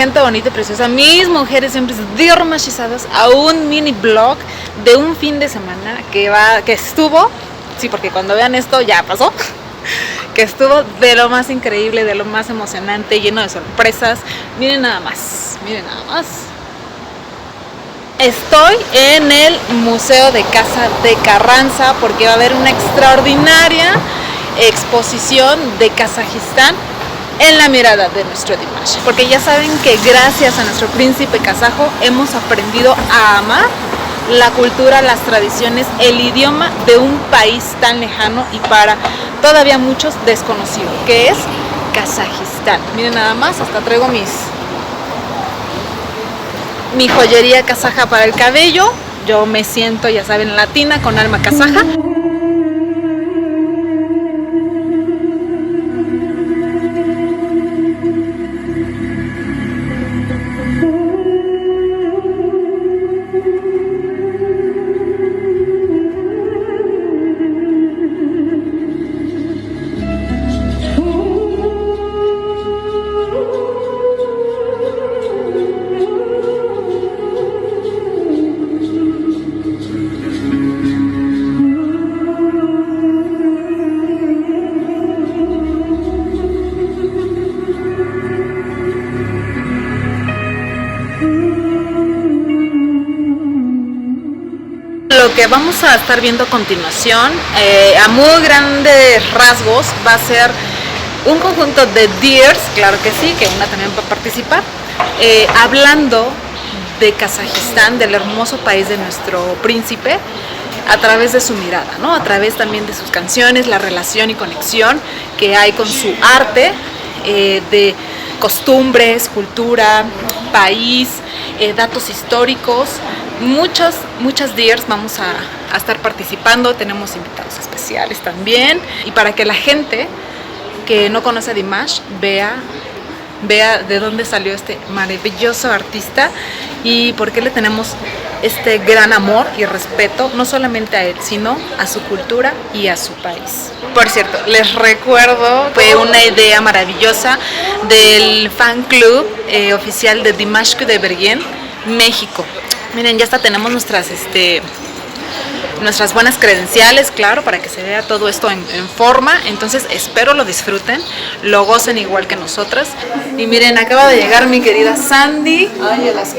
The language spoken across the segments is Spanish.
gente bonita y preciosa, mis mujeres siempre dirmachizadas, a un mini blog de un fin de semana que estuvo, sí, porque cuando vean esto ya pasó, que estuvo de lo más increíble, de lo más emocionante, lleno de sorpresas. Miren nada más, miren nada más. Estoy en el Museo de Casa de Carranza porque va a haber una extraordinaria exposición de Kazajistán en la mirada de nuestro Dimash. Porque ya saben que gracias a nuestro príncipe kazajo hemos aprendido a amar la cultura, las tradiciones, el idioma de un país tan lejano y para todavía muchos desconocido, que es Kazajistán. Miren nada más, hasta traigo mi joyería kazaja para el cabello. Yo me siento, ya saben, latina con alma kazaja. Lo que vamos a estar viendo a continuación, a muy grandes rasgos, va a ser un conjunto de deers, claro que sí, que una también va a participar, hablando de Kazajistán, del hermoso país de nuestro príncipe, a través de su mirada, ¿no? A través también de sus canciones, la relación y conexión que hay con su arte, de costumbres, cultura, país, datos históricos. Muchas deers vamos a estar participando, tenemos invitados especiales también, y para que la gente que no conoce a Dimash vea de dónde salió este maravilloso artista y por qué le tenemos este gran amor y respeto, no solamente a él, sino a su cultura y a su país. Por cierto, les recuerdo, fue una idea maravillosa del fan club oficial de Dimash Kudaibergen, México. Miren, ya hasta tenemos nuestras buenas credenciales, claro, para que se vea todo esto en forma. Entonces espero lo disfruten, lo gocen igual que nosotras. Y miren, acaba de llegar mi querida Sandy. Ay, a las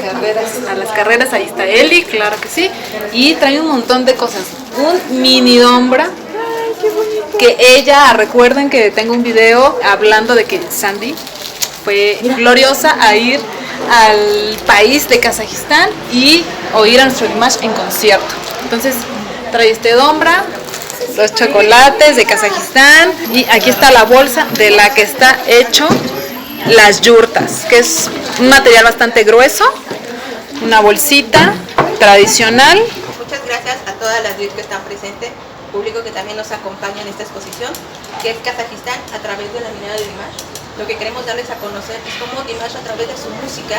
carreras, ahí está Eli, claro que sí. Y trae un montón de cosas. Un mini dombra. Ay, qué bonito. Que ella, recuerden que tengo un video hablando de que Sandy fue gloriosa a ir al país de Kazajistán y oír a nuestro Dimash en concierto. Entonces trae este dombra, los chocolates de Kazajistán y aquí está la bolsa de la que está hecho las yurtas, que es un material bastante grueso, una bolsita tradicional. Muchas gracias a todas las DIR que están presentes, público que también nos acompaña en esta exposición, que es Kazajistán a través de la mirada de Dimash. Lo que queremos darles a conocer es cómo Dimash a través de su música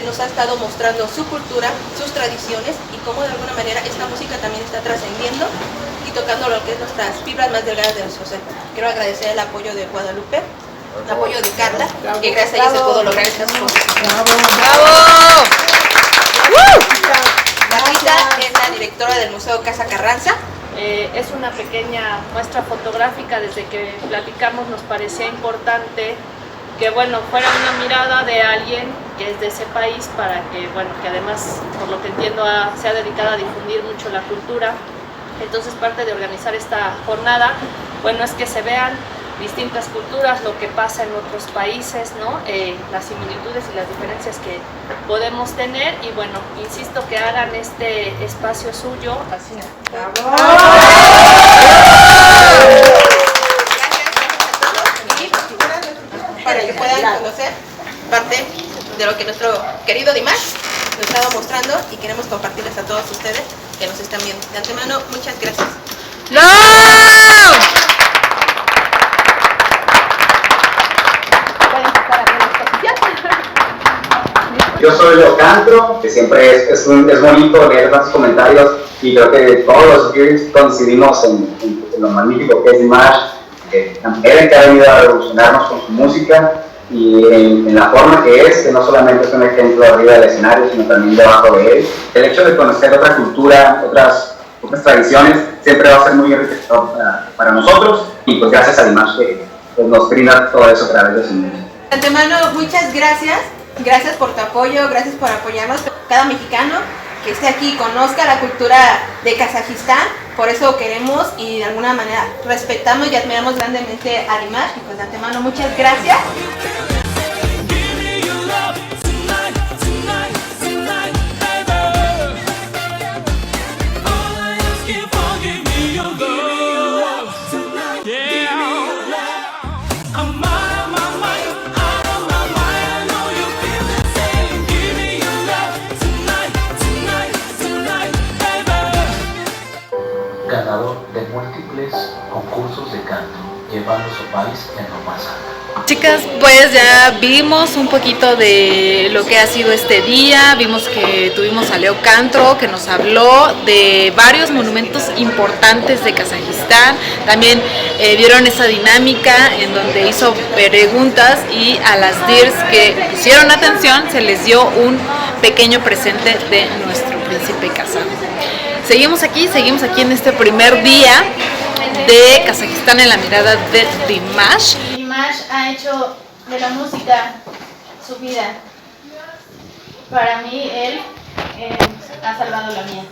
nos ha estado mostrando su cultura, sus tradiciones y cómo de alguna manera esta música también está trascendiendo y tocando lo que es nuestras fibras más delgadas de nuestro ser. Quiero agradecer el apoyo de Guadalupe, el apoyo de Carla, que gracias a ella se pudo lograr esta exposición. ¡Bravo! Marita es la directora del Museo Casa Carranza. Es una pequeña muestra fotográfica. Desde que platicamos nos parecía importante que fuera una mirada de alguien que es de ese país para que, que además, por lo que entiendo, se ha dedicado a difundir mucho la cultura. Entonces parte de organizar esta jornada, es que se vean distintas culturas, lo que pasa en otros países, ¿no? Las similitudes y las diferencias que podemos tener y insisto que hagan este espacio suyo. Así. ¡Bravo! Para que puedan conocer parte de lo que nuestro querido Dimash nos ha estado mostrando y queremos compartirles a todos ustedes que nos están viendo. De antemano, muchas gracias. ¡No! Yo soy Leocantro, que siempre es bonito leer tantos comentarios y creo que todos los viewers coincidimos en lo magnífico que es Dimash, que ha venido a revolucionarnos con su música y en la forma que no solamente es un ejemplo arriba del escenario, sino también debajo de él. El hecho de conocer otra cultura, otras tradiciones, siempre va a ser muy enriquecedor para nosotros, y pues gracias a Dimash que pues, nos brinda todo eso a través de su música. De antemano, muchas gracias. Gracias por tu apoyo, gracias por apoyarnos. Cada mexicano que esté aquí conozca la cultura de Kazajistán, por eso queremos y de alguna manera respetamos y admiramos grandemente a Dimash, y pues de antemano muchas gracias. Ganador de múltiples concursos de canto, llevando su país en lo más alto. Chicas, pues ya vimos un poquito de lo que ha sido este día, vimos que tuvimos a Leo Cantro que nos habló de varios monumentos importantes de Kazajistán, también vieron esa dinámica en donde hizo preguntas y a las DIRs que pusieron atención se les dio un pequeño presente de nuestro príncipe kazajo. Seguimos aquí en este primer día de Kazajistán en la mirada de Dimash. Dimash ha hecho de la música su vida. Para mí, él ha salvado la mía.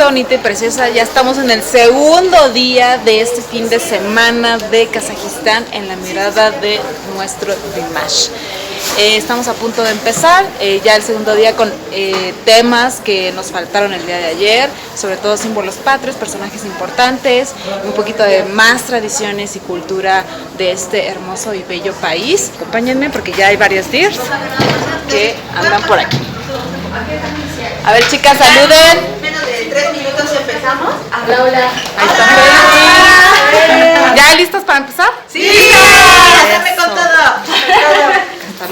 Bonita y preciosa, ya estamos en el segundo día de este fin de semana de Kazajistán en la mirada de nuestro Dimash. Estamos a punto de empezar ya el segundo día con temas que nos faltaron el día de ayer, sobre todo símbolos patrios, personajes importantes, un poquito de más tradiciones y cultura de este hermoso y bello país. Acompáñenme porque ya hay varias DIRs que andan por aquí. A ver, chicas, saluden. Menos de 3 minutos empezamos. Hola, hola. Ahí están. ¿Ya listos para empezar? ¡Sí! ¡Dame con todo!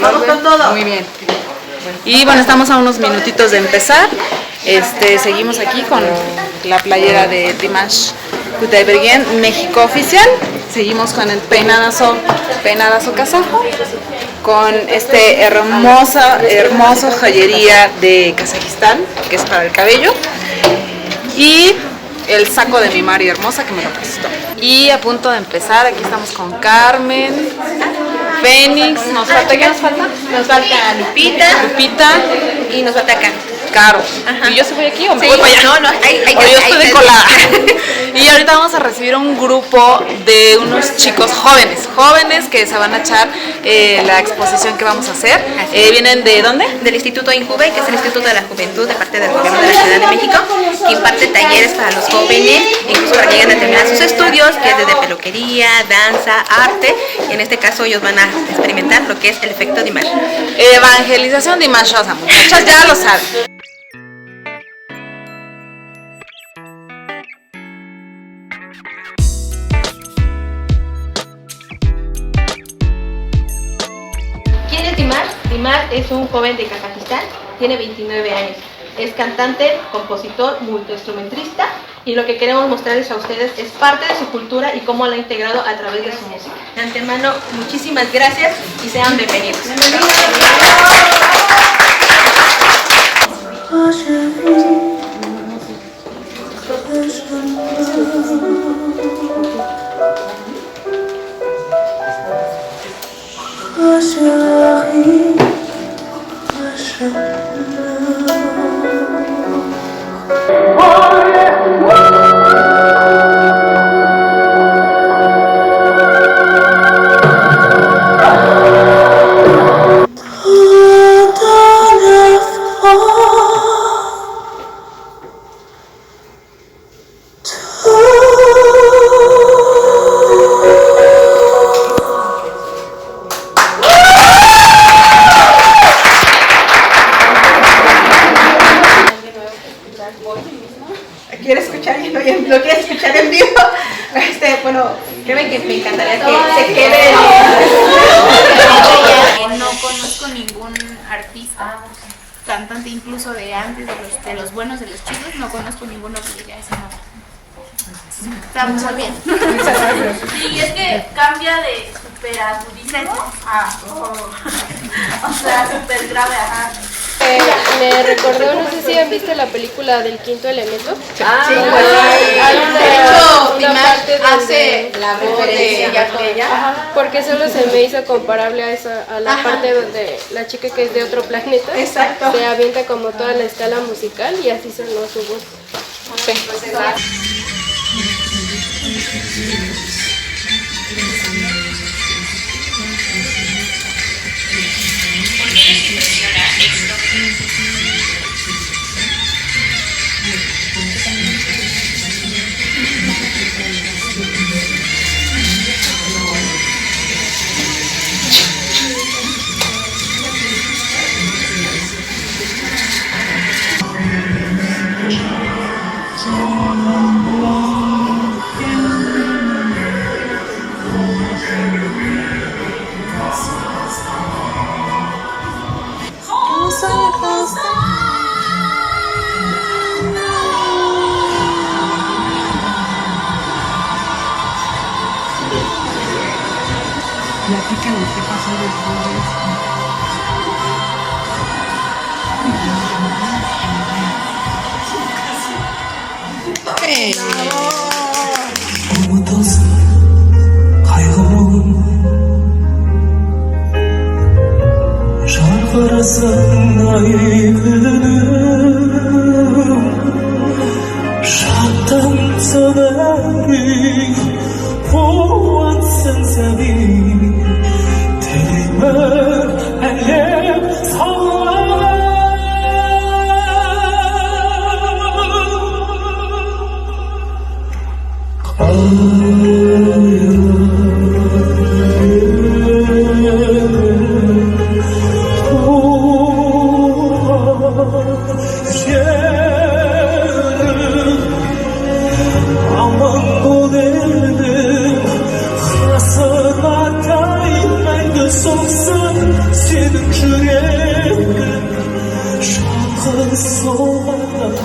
Vamos con todo. Muy bien. Y bueno, estamos a unos minutitos de empezar. Seguimos aquí con la playera de Dimash Kudaibergen, México oficial. Seguimos con el peinadazo kazajo, con hermoso joyería de Kazajistán, que es para el cabello, y el saco de mi Mari hermosa que me lo prestó. Y a punto de empezar, aquí estamos con Carmen, Fénix, ¿qué nos falta? Nos falta Lupita y nos falta Caro. ¿Y yo sí voy aquí o me voy para allá? No, O yo estoy de colada. Y ahorita vamos a recibir un grupo de unos chicos jóvenes que se van a echar la exposición que vamos a hacer. ¿Vienen de dónde? Del Instituto INJUVE, que es el Instituto de la Juventud de parte del Gobierno de la Ciudad de México, que imparte talleres para los jóvenes, incluso para que lleguen a terminar sus estudios, que es desde peluquería, danza, arte, y en este caso ellos van a experimentar lo que es el efecto Dimash. Evangelización dimashosa, muchachas, ya lo saben. ¿Quién es Dimash? Dimash es un joven de Kazajistán, tiene 29 años. Es cantante, compositor, multiinstrumentista, y lo que queremos mostrarles a ustedes es parte de su cultura y cómo la ha integrado a través de su música. De antemano, muchísimas gracias y sean bienvenidos. entendió. Bueno, créeme que me encantaría que se quede. No conozco ningún artista, cantante incluso de antes, de los buenos, de los chicos, no conozco ninguno que llegue a ese modo. Está muy bien. Y es que cambia de super agudísimo o sea, super grave, ajá. Me recordó, no sé si han visto la película del Quinto Elemento. Sí, pues, de hecho, Dimash hace la referencia a ella. Porque solo se me hizo comparable a esa, a la parte donde la chica que es de otro planeta Exacto. se avienta como toda la escala musical y así sonó su voz.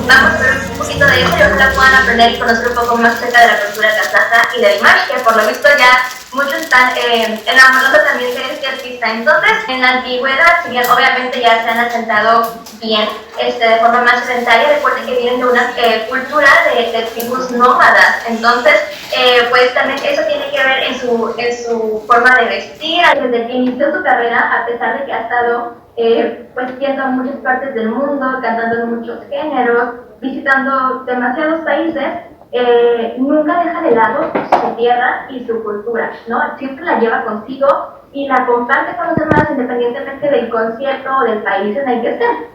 Vamos a ver un poquito de eso y ojalá puedan aprender y conocer un poco más acerca de la cultura kazaja y de Dimash, que por lo visto ya muchos están enamorando también de este artista. Entonces, en la antigüedad, si bien obviamente ya se han asentado bien de forma más sedentaria, recuerden que vienen de una cultura de tribus nómadas. Entonces, pues también eso tiene que ver en su forma de vestir. Desde que inició su carrera, a pesar de que ha estado pues yendo a muchas partes del mundo, cantando en muchos géneros, visitando demasiados países, nunca deja de lado su tierra y su cultura, ¿no? Siempre la lleva consigo y la comparte con los demás independientemente del concierto o del país en el que estén.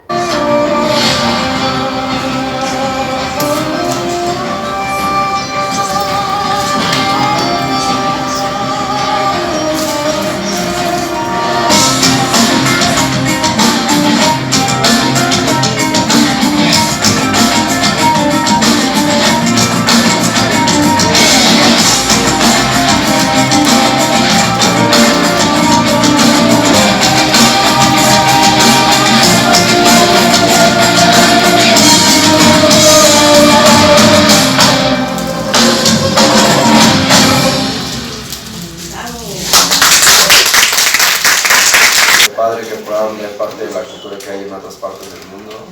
Padre que puedan ver parte de la cultura que hay en otras partes del mundo,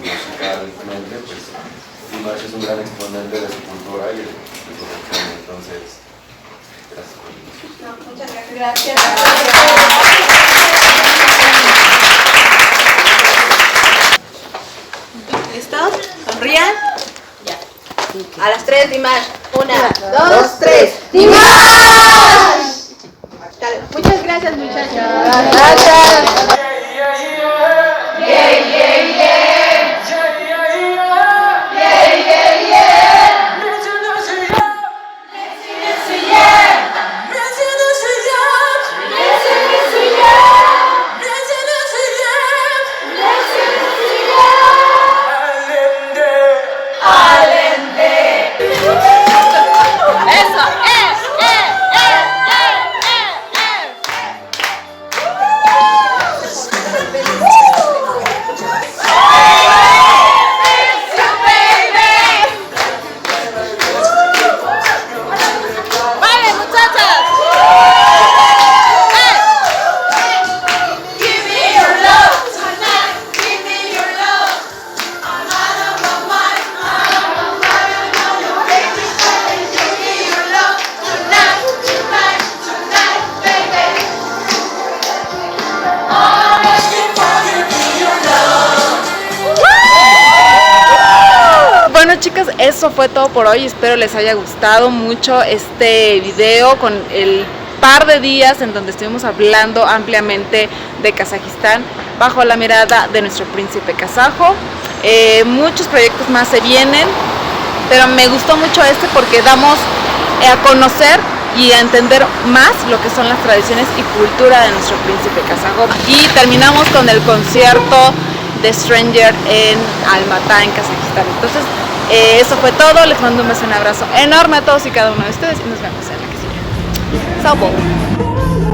musicalmente, pues Dimash es un gran exponente de su cultura y de su región, entonces, gracias por eso. Muchas gracias. ¿Listos? ¿Sonrían? Ya. A las 3, Dimash. 1, 2, 3. ¡Dimash! Muchas gracias, muchachos. Gracias. Alende. chicas, eso fue todo por hoy. Espero les haya gustado mucho este video con el par de días en donde estuvimos hablando ampliamente de Kazajistán bajo la mirada de nuestro príncipe kazajo. Muchos proyectos más se vienen, pero me gustó mucho este porque damos a conocer y a entender más lo que son las tradiciones y cultura de nuestro príncipe kazajo. Y terminamos con el concierto de Stranger en Almatá, en Kazajistán. Entonces, eso fue todo. Les mando un beso y un abrazo enorme a todos y cada uno de ustedes y nos vemos en la que sigue. Chao.